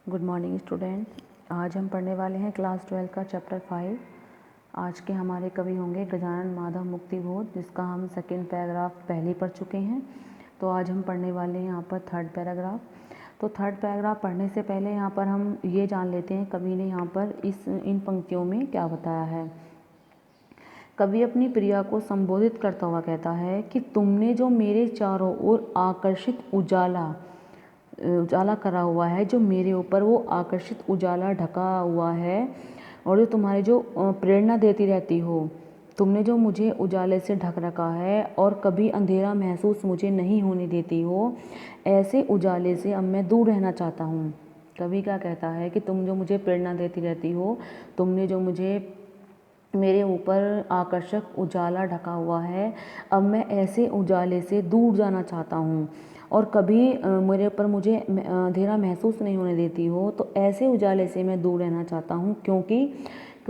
Good morning students. आज हम पढ़ने वाले हैं क्लास 12 का चैप्टर 5। आज के हमारे कवि होंगे गजानन माधव मुक्तिबोध, जिसका हम सेकंड पैराग्राफ पहले ही पढ़ चुके हैं। तो आज हम पढ़ने वाले हैं यहाँ पर थर्ड पैराग्राफ। तो थर्ड पैराग्राफ पढ़ने से पहले यहाँ पर हम ये जान लेते हैं कवि ने यहाँ पर इन पंक्तियों में क्या बताया है। कवि अपनी प्रिया को संबोधित करता हुआ कहता है कि तुमने जो मेरे चारों ओर आकर्षित उजाला करा हुआ है, जो मेरे ऊपर वो आकर्षित उजाला ढका हुआ है, और जो तुम्हारी जो प्रेरणा देती रहती हो, तुमने जो मुझे उजाले से ढक रखा है और कभी अंधेरा महसूस मुझे नहीं होने देती हो, ऐसे उजाले से अब मैं दूर रहना चाहता हूँ। कवि क्या कहता है कि तुम जो मुझे प्रेरणा देती रहती हो, तुमने जो मुझे मेरे ऊपर आकर्षक उजाला ढका हुआ है, अब मैं ऐसे उजाले से दूर जाना चाहता हूँ और कभी मेरे ऊपर मुझे अंधेरा महसूस नहीं होने देती हो, तो ऐसे उजाले से मैं दूर रहना चाहता हूँ। क्यों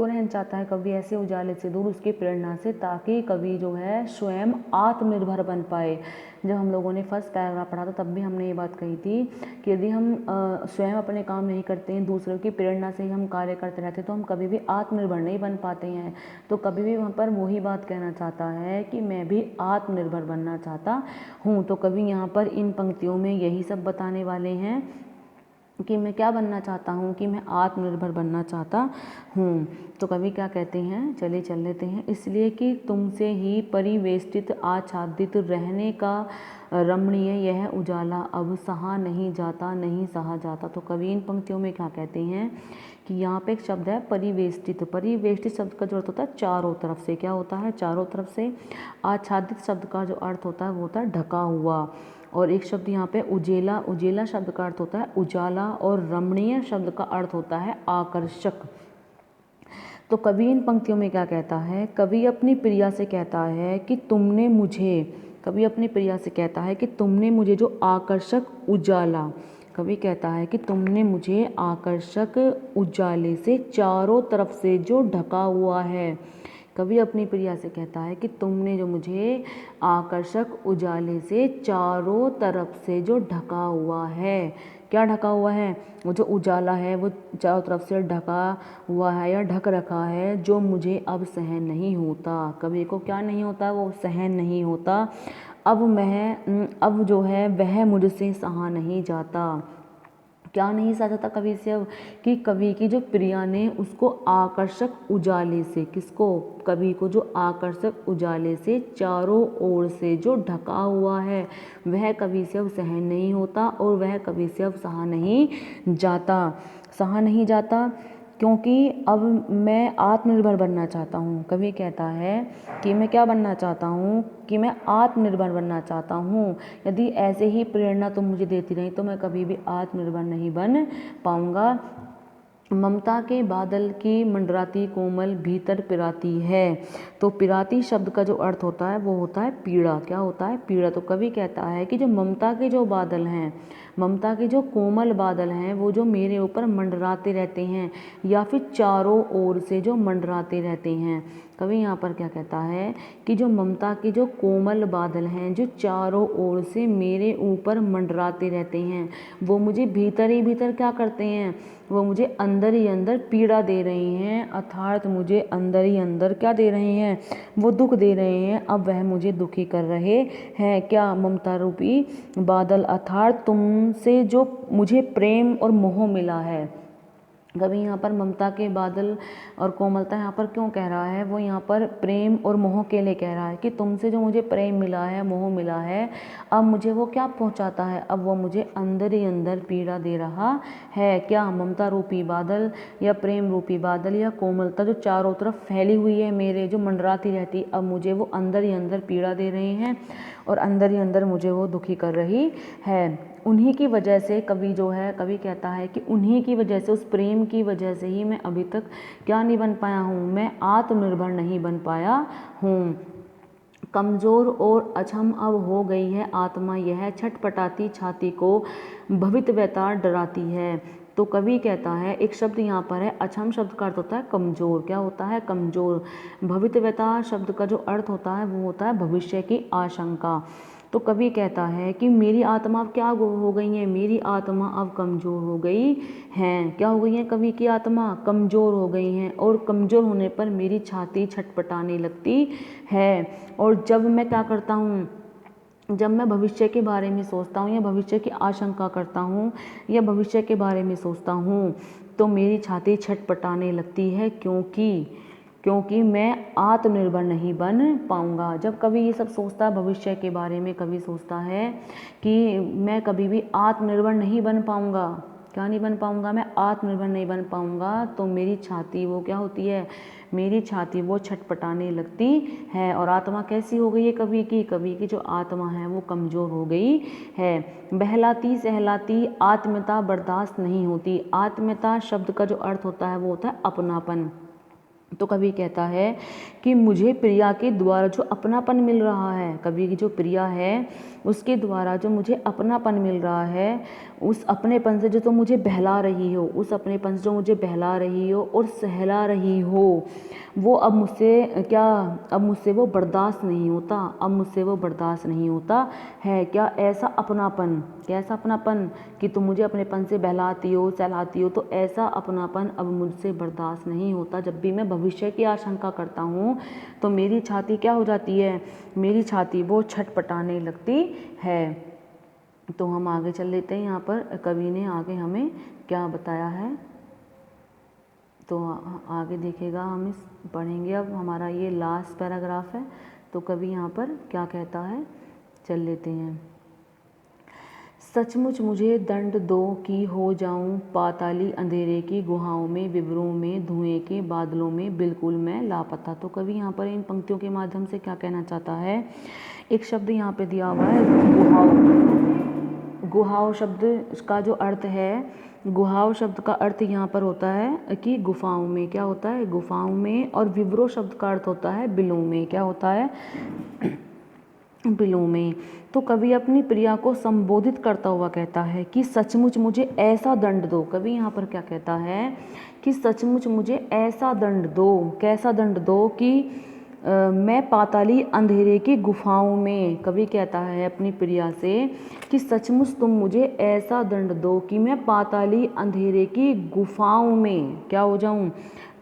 रहना चाहता है कवि ऐसे उजाले से दूर? उसकी प्रेरणा से, ताकि कवि जो है स्वयं आत्मनिर्भर बन पाए। जब हम लोगों ने फर्स्ट पैराग्राफ पढ़ा था तब भी हमने ये बात कही थी कि यदि हम स्वयं अपने काम नहीं करते हैं, दूसरों की प्रेरणा से ही हम कार्य करते रहते हैं, तो हम कभी भी आत्मनिर्भर नहीं बन पाते हैं। तो कभी भी वहाँ पर वही बात कहना चाहता है कि मैं भी आत्मनिर्भर बनना चाहता हूँ। तो कवि यहाँ पर इन पंक्तियों में यही सब बताने वाले हैं कि मैं क्या बनना चाहता हूँ, कि मैं आत्मनिर्भर बनना चाहता हूँ। तो कवि क्या कहते हैं, चलिए चल लेते हैं। इसलिए कि तुमसे ही परिवेष्टित आच्छादित रहने का रमणीय यह उजाला अब सहा नहीं जाता, नहीं सहा जाता। तो कवि इन पंक्तियों में क्या कहते हैं कि यहाँ पे एक शब्द है परिवेष्टित। परिवेष्टित शब्द का जो अर्थ होता है चारों तरफ से, क्या होता है? चारों तरफ से। आच्छादित शब्द का जो अर्थ होता है वो होता है ढका हुआ। और एक शब्द यहाँ पे उजेला, उजेला शब्द का अर्थ होता है उजाला, और रमणीय शब्द का अर्थ होता है आकर्षक। तो कवि इन पंक्तियों में क्या कहता है? कवि अपनी प्रिया से कहता है कि तुमने मुझे, कवि अपनी प्रिया से कहता है कि तुमने मुझे जो आकर्षक उजाला, कवि कहता है कि तुमने मुझे आकर्षक उजाले से चारों तरफ से जो ढका हुआ है। कवि अपनी प्रिया से कहता है कि तुमने जो मुझे आकर्षक उजाले से चारों तरफ से जो ढका हुआ है, क्या ढका हुआ है? वो जो उजाला है वो चारों तरफ से ढका हुआ है या ढक रखा है, जो मुझे अब सहन नहीं होता। कवि को क्या नहीं होता? वो सहन नहीं होता। अब जो है वह मुझसे सहा नहीं जाता। क्या नहीं सहा जाता कवि से अब? कि कवि की जो प्रिया ने उसको आकर्षक उजाले से, किसको? कवि को जो आकर्षक उजाले से चारों ओर से जो ढका हुआ है, वह कवि से अब सहन नहीं होता और वह कवि से अब सहा नहीं जाता। सहा नहीं जाता क्योंकि अब मैं आत्मनिर्भर बनना चाहता हूँ। कवि कहता है कि मैं क्या बनना चाहता हूँ? कि मैं आत्मनिर्भर बनना चाहता हूँ। यदि ऐसे ही प्रेरणा तुम मुझे देती रही तो मैं कभी भी आत्मनिर्भर नहीं बन पाऊँगा। ममता के बादल की मंडराती कोमल भीतर पिराती है। तो पिराती शब्द का जो अर्थ होता है वो होता है पीड़ा। क्या होता है? पीड़ा। तो कवि कहता है कि जो ममता के जो बादल हैं, ममता के जो कोमल बादल हैं, वो जो मेरे ऊपर मंडराते रहते हैं या फिर चारों ओर से जो मंडराते रहते हैं। कवि यहाँ पर क्या कहता है कि जो ममता के जो कोमल बादल हैं, जो चारों ओर से मेरे ऊपर मंडराते रहते हैं, वो मुझे भीतर ही भीतर क्या करते हैं? वो मुझे अंदर ही अंदर पीड़ा दे रही हैं, अर्थात मुझे अंदर ही अंदर क्या दे रहे हैं? वो दुख दे रहे हैं। अब वह मुझे दुखी कर रहे हैं। क्या? ममता रूपी बादल, अर्थात तुमसे जो मुझे प्रेम और मोह मिला है। कवि यहाँ पर ममता के बादल और कोमलता यहाँ पर क्यों कह रहा है? वो यहाँ पर प्रेम और मोह के लिए कह रहा है कि तुमसे जो मुझे प्रेम मिला है, मोह मिला है, अब मुझे वो क्या पहुँचाता है? अब वो मुझे अंदर ही अंदर पीड़ा दे रहा है। क्या? ममता रूपी बादल या प्रेम रूपी बादल या कोमलता जो चारों तरफ फैली हुई है मेरे, जो मंडराती रहती, अब मुझे वो अंदर ही अंदर पीड़ा दे रहे हैं और अंदर ही अंदर मुझे वो दुखी कर रही है। उन्हीं की वजह से कवि जो है, कवि कहता है कि उन्हीं की वजह से, उस प्रेम की वजह से ही मैं अभी तक क्या नहीं बन पाया हूँ? मैं आत्मनिर्भर नहीं बन पाया हूँ। कमज़ोर और अछम अब हो गई है आत्मा, यह छटपटाती छाती को भवितव्यता डराती है। तो कवि कहता है, एक शब्द यहाँ पर है अछम, शब्द का अर्थ होता है कमज़ोर। क्या होता है? कमज़ोर। भवितव्यता शब्द का जो अर्थ होता है वो होता है भविष्य की आशंका। तो कवि कहता है कि मेरी आत्मा अब क्या हो गई है, मेरी आत्मा अब कमज़ोर हो गई हैं। क्या हो गई है, कवि की आत्मा कमज़ोर हो गई हैं, और कमज़ोर होने पर मेरी छाती छटपटाने लगती है। और जब मैं क्या करता हूँ, जब मैं भविष्य के बारे में सोचता हूँ या भविष्य की आशंका करता हूँ या भविष्य के बारे में सोचता हूँ तो मेरी छाती छटपटाने लगती है, क्योंकि मैं आत्मनिर्भर नहीं बन पाऊँगा। जब कभी ये सब सोचता है भविष्य के बारे में, कभी सोचता है कि मैं कभी भी आत्मनिर्भर नहीं बन पाऊँगा, क्या नहीं बन पाऊँगा, मैं आत्मनिर्भर नहीं बन पाऊँगा, तो मेरी छाती वो क्या होती है, मेरी छाती वो छटपटाने लगती है। और आत्मा कैसी हो गई है कवि की जो आत्मा है वो कमज़ोर हो गई है। बहलाती सहलाती आत्मीयता बर्दाश्त नहीं होती। आत्मीयता शब्द का जो अर्थ होता है वो होता है अपनापन। तो कवि कहता है कि मुझे प्रिया के द्वारा जो अपनापन मिल रहा है, कवि की जो प्रिया है उसके द्वारा जो मुझे अपनापन मिल रहा है, उस अपनेपन से जो तो मुझे बहला रही हो, उस अपनेपन से जो मुझे बहला रही हो और सहला रही हो, वो अब मुझसे वो बर्दाश्त नहीं होता, अब मुझसे वो बर्दाश्त नहीं होता है। क्या ऐसा अपनापन, कैसा अपनापन कि तुम मुझे अपनेपन से बहलाती हो सहलाती हो, तो ऐसा अपनापन अब मुझसे बर्दाश्त नहीं होता। जब भी मैं भविष्य की आशंका करता हूँ तो मेरी छाती क्या हो जाती है, मेरी छाती वो छटपटाने लगती है। तो हम आगे चल लेते हैं। यहाँ पर कवि ने आगे हमें क्या बताया है, तो आगे देखेगा, हम इस पढ़ेंगे। अब हमारा ये लास्ट पैराग्राफ है, तो कवि यहाँ पर क्या कहता है, चल लेते हैं। सचमुच मुझे दंड दो कि हो जाऊं पाताली अंधेरे की गुहाओं में, विवरों में, धुएं के बादलों में, बिल्कुल मैं लापता। तो कवि यहाँ पर इन पंक्तियों के माध्यम से क्या कहना चाहता है, एक शब्द यहाँ पे दिया हुआ है गुहाओं। गुहाओं शब्द का जो अर्थ है, गुहाओं शब्द का अर्थ यहाँ पर होता है कि गुफाओं में, क्या होता है, गुफाओं में। और विवरो शब्द का अर्थ होता है बिलों में, क्या होता है, बिलों में। तो कवि अपनी प्रिया को संबोधित करता हुआ कहता है कि सचमुच मुझे ऐसा दंड दो। कवि यहाँ पर क्या कहता है कि सचमुच मुझे ऐसा दंड दो, कैसा दंड दो कि मैं पाताली अंधेरे की गुफाओं में, कवि कहता है अपनी प्रिया से कि सचमुच तुम मुझे ऐसा दंड दो कि मैं पाताली अंधेरे की गुफाओं में क्या हो जाऊं,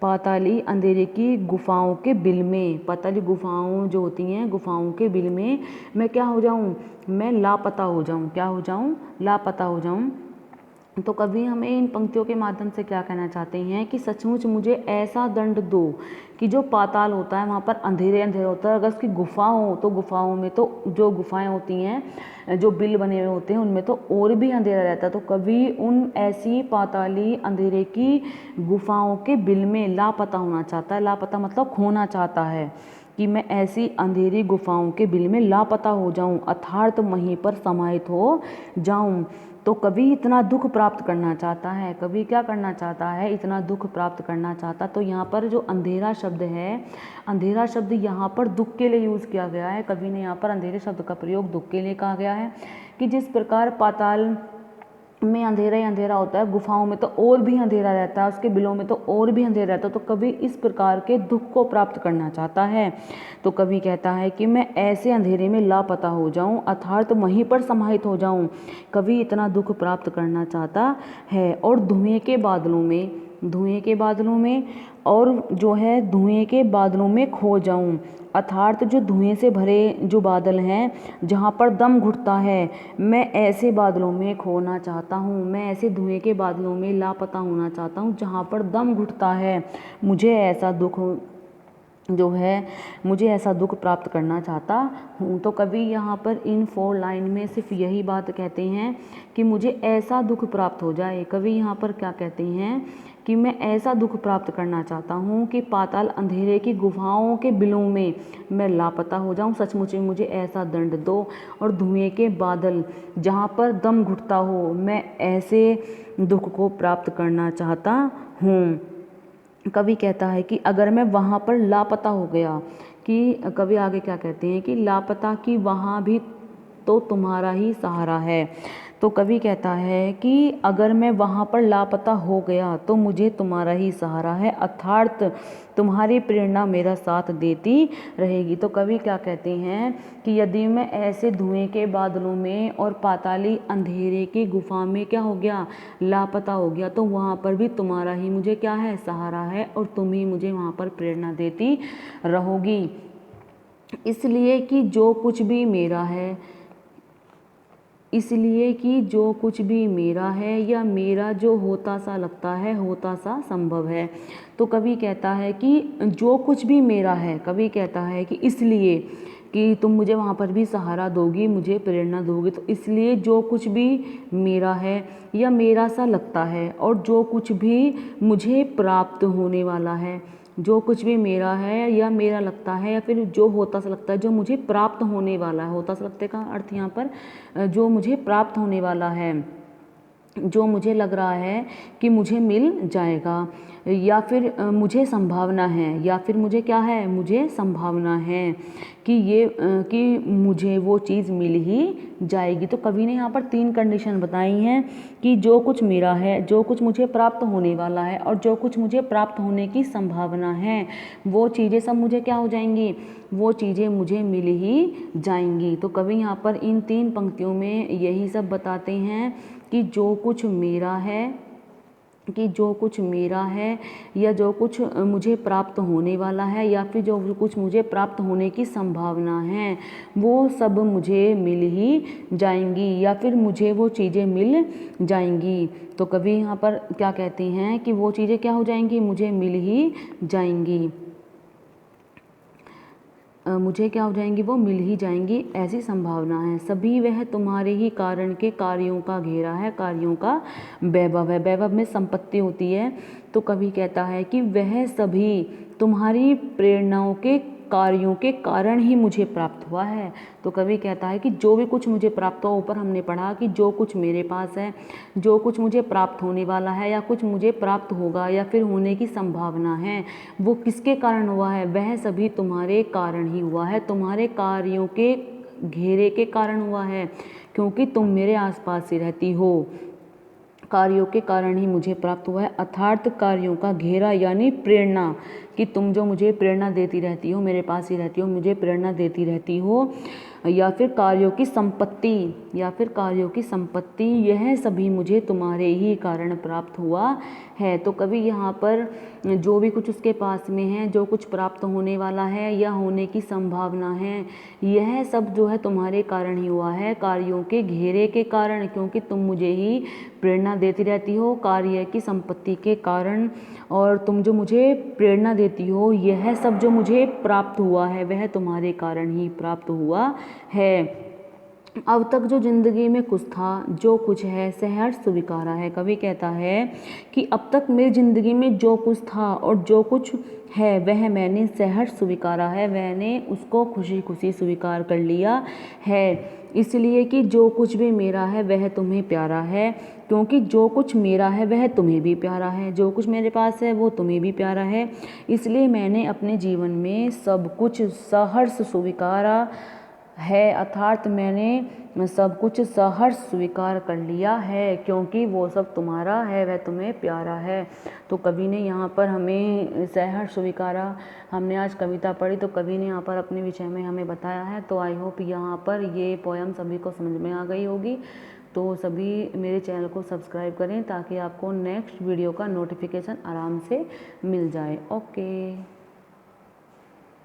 पाताली अंधेरे की गुफाओं के बिल में, पाताली गुफाओं जो होती हैं गुफाओं के बिल में मैं क्या हो जाऊं, मैं लापता हो जाऊं, क्या हो जाऊं, लापता हो जाऊं। तो कवि हमें इन पंक्तियों के माध्यम से क्या कहना चाहते हैं कि सचमुच मुझे ऐसा दंड दो कि जो पाताल होता है वहाँ पर अंधेरे अंधेरे होता है, अगर उसकी गुफा हो तो गुफाओं में तो जो गुफाएं होती हैं जो बिल बने हुए होते हैं उनमें तो और भी अंधेरा रहता है। तो कवि उन ऐसी पाताली अंधेरे की गुफाओं के बिल में लापता होना चाहता है। लापता मतलब खोना चाहता है कि मैं ऐसी अंधेरी गुफाओं के बिल में लापता हो जाऊं, अर्थात वहीं पर समाहित हो जाऊं। तो कवि इतना दुख प्राप्त करना चाहता है, कवि क्या करना चाहता है, इतना दुख प्राप्त करना चाहता। तो यहाँ पर जो अंधेरा शब्द है, अंधेरा शब्द यहाँ पर दुख के लिए यूज़ किया गया है। कवि ने यहाँ पर अंधेरे शब्द का प्रयोग दुख के लिए कहा गया है कि जिस प्रकार पाताल में अंधेरा ही अंधेरा होता है, गुफाओं में तो और भी अंधेरा रहता है, उसके बिलों में तो और भी अंधेरा रहता है। तो कवि इस प्रकार के दुख को प्राप्त करना चाहता है। तो कवि कहता है कि मैं ऐसे अंधेरे में लापता हो जाऊं, अर्थात वहीं पर समाहित हो जाऊं। कवि इतना दुख प्राप्त करना चाहता है। और धुएं के बादलों में, धुएं के बादलों में, और जो है धुएं के बादलों में खो जाऊं, अर्थात जो धुएं से भरे जो बादल हैं जहाँ पर दम घुटता है, मैं ऐसे बादलों में खोना चाहता हूँ, मैं ऐसे धुएं के बादलों में लापता होना चाहता हूँ जहाँ पर दम घुटता है। मुझे ऐसा दुख जो है, मुझे ऐसा दुख प्राप्त करना चाहता हूँ। तो कवि यहाँ पर इन 4 लाइन में सिर्फ यही बात कहते हैं कि मुझे ऐसा दुख प्राप्त हो जाए। कवि यहाँ पर क्या कहते हैं कि मैं ऐसा दुख प्राप्त करना चाहता हूँ कि पाताल अंधेरे की गुफाओं के बिलों में मैं लापता हो जाऊँ। सचमुच मुझे ऐसा दंड दो। और धुएं के बादल जहाँ पर दम घुटता हो, मैं ऐसे दुख को प्राप्त करना चाहता हूँ। कवि कहता है कि अगर मैं वहाँ पर लापता हो गया, कि कवि आगे क्या कहते हैं कि लापता कि वहाँ भी तो तुम्हारा ही सहारा है। तो कवि कहता है कि अगर मैं वहाँ पर लापता हो गया तो मुझे तुम्हारा ही सहारा है, अर्थात तुम्हारी प्रेरणा मेरा साथ देती रहेगी। तो कवि क्या कहते हैं कि यदि मैं ऐसे धुएं के बादलों में और पाताली अंधेरे की गुफा में क्या हो गया, लापता हो गया, तो वहाँ पर भी तुम्हारा ही मुझे क्या है, सहारा है, और तुम ही मुझे वहाँ पर प्रेरणा देती रहोगी। इसलिए कि जो कुछ भी मेरा है, इसलिए कि जो कुछ भी मेरा है या मेरा जो होता सा लगता है, होता सा संभव है। तो कवि कहता है कि जो कुछ भी मेरा है, कवि कहता है कि इसलिए कि तुम मुझे वहाँ पर भी सहारा दोगी, मुझे प्रेरणा दोगी, तो इसलिए जो कुछ भी मेरा है या मेरा सा लगता है और जो कुछ भी मुझे प्राप्त होने वाला है, जो कुछ भी मेरा है या मेरा लगता है या फिर जो होता सा लगता है, जो मुझे प्राप्त होने वाला है, होता सा लगता का अर्थ यहाँ पर जो मुझे प्राप्त होने वाला है, जो मुझे लग रहा है कि मुझे मिल जाएगा, या फिर मुझे संभावना है, या फिर मुझे क्या है, मुझे संभावना है कि कि मुझे वो चीज़ मिल ही जाएगी। तो कवि ने यहाँ पर 3 कंडीशन बताई हैं कि जो कुछ मेरा है, जो कुछ मुझे प्राप्त होने वाला है और जो कुछ मुझे प्राप्त होने की संभावना है, वो चीज़ें सब मुझे क्या हो जाएंगी, वो चीज़ें मुझे मिल ही जाएंगी। तो कवि यहाँ पर इन 3 पंक्तियों में यही सब बताते हैं कि जो कुछ मेरा है, कि जो कुछ मेरा है या जो कुछ मुझे प्राप्त होने वाला है या फिर जो कुछ मुझे प्राप्त होने की संभावना है, वो सब मुझे मिल ही जाएंगी या फिर मुझे वो चीज़ें मिल जाएंगी। तो कवि यहाँ पर क्या कहते हैं कि वो चीज़ें क्या हो जाएंगी, मुझे मिल ही जाएंगी, मुझे क्या हो जाएंगी, वो मिल ही जाएंगी, ऐसी संभावना है। सभी वह तुम्हारे ही कारण के कार्यों का घेरा है, कार्यों का वैभव है। वैभव में संपत्ति होती है। तो कवि कहता है कि वह सभी तुम्हारी प्रेरणाओं के कार्यों के कारण ही मुझे प्राप्त हुआ है। तो कवि कहता है कि जो भी कुछ मुझे प्राप्त हुआ, ऊपर हमने पढ़ा कि जो कुछ मेरे पास है, जो कुछ मुझे प्राप्त होने वाला है या कुछ मुझे प्राप्त होगा या फिर होने की संभावना है, वो किसके कारण हुआ है, वह सभी तुम्हारे कारण ही हुआ है, तुम्हारे कार्यों के घेरे के कारण हुआ है, क्योंकि तुम मेरे आसपास ही रहती हो। कार्यों के कारण ही मुझे प्राप्त हुआ है, अर्थात कार्यों का घेरा यानी प्रेरणा, कि तुम जो मुझे प्रेरणा देती रहती हो, मेरे पास ही रहती हो, मुझे प्रेरणा देती रहती हो, या फिर कार्यों की संपत्ति, या फिर कार्यों की संपत्ति, यह सभी मुझे तुम्हारे ही कारण प्राप्त हुआ है। तो कभी यहाँ पर जो भी कुछ उसके पास में है, जो कुछ प्राप्त होने वाला है या होने की संभावना है, यह सब जो है तुम्हारे कारण ही हुआ है, कार्यों के घेरे के कारण, क्योंकि तुम मुझे ही प्रेरणा देती रहती हो, कार्य की संपत्ति के कारण, और तुम जो मुझे प्रेरणा देती हो, यह सब जो मुझे प्राप्त हुआ है वह तुम्हारे कारण ही प्राप्त हुआ है। अब तक जो जिंदगी में कुछ था, जो कुछ है, सहर्ष स्वीकारा है। कवि कहता है कि अब तक मेरी जिंदगी में जो कुछ था और जो कुछ है वह मैंने सहर्ष स्वीकारा है, मैंने उसको खुशी खुशी स्वीकार कर लिया है, इसलिए कि जो कुछ भी मेरा है वह तुम्हें प्यारा है, क्योंकि जो कुछ मेरा है वह तुम्हें भी प्यारा है, जो कुछ मेरे पास है वो तुम्हें भी प्यारा है, इसलिए मैंने अपने जीवन में सब कुछ सहर्ष स्वीकारा है, अर्थात मैंने सब कुछ सहर्ष स्वीकार कर लिया है, क्योंकि वो सब तुम्हारा है, वह तुम्हें प्यारा है। तो कवि ने यहाँ पर हमें सहर्ष स्वीकारा, हमने आज कविता पढ़ी, तो कवि ने यहाँ पर अपने विषय में हमें बताया है। तो आई होप यहाँ पर ये पोयम सभी को समझ में आ गई होगी। तो सभी मेरे चैनल को सब्सक्राइब करें ताकि आपको नेक्स्ट वीडियो का नोटिफिकेशन आराम से मिल जाए। ओके।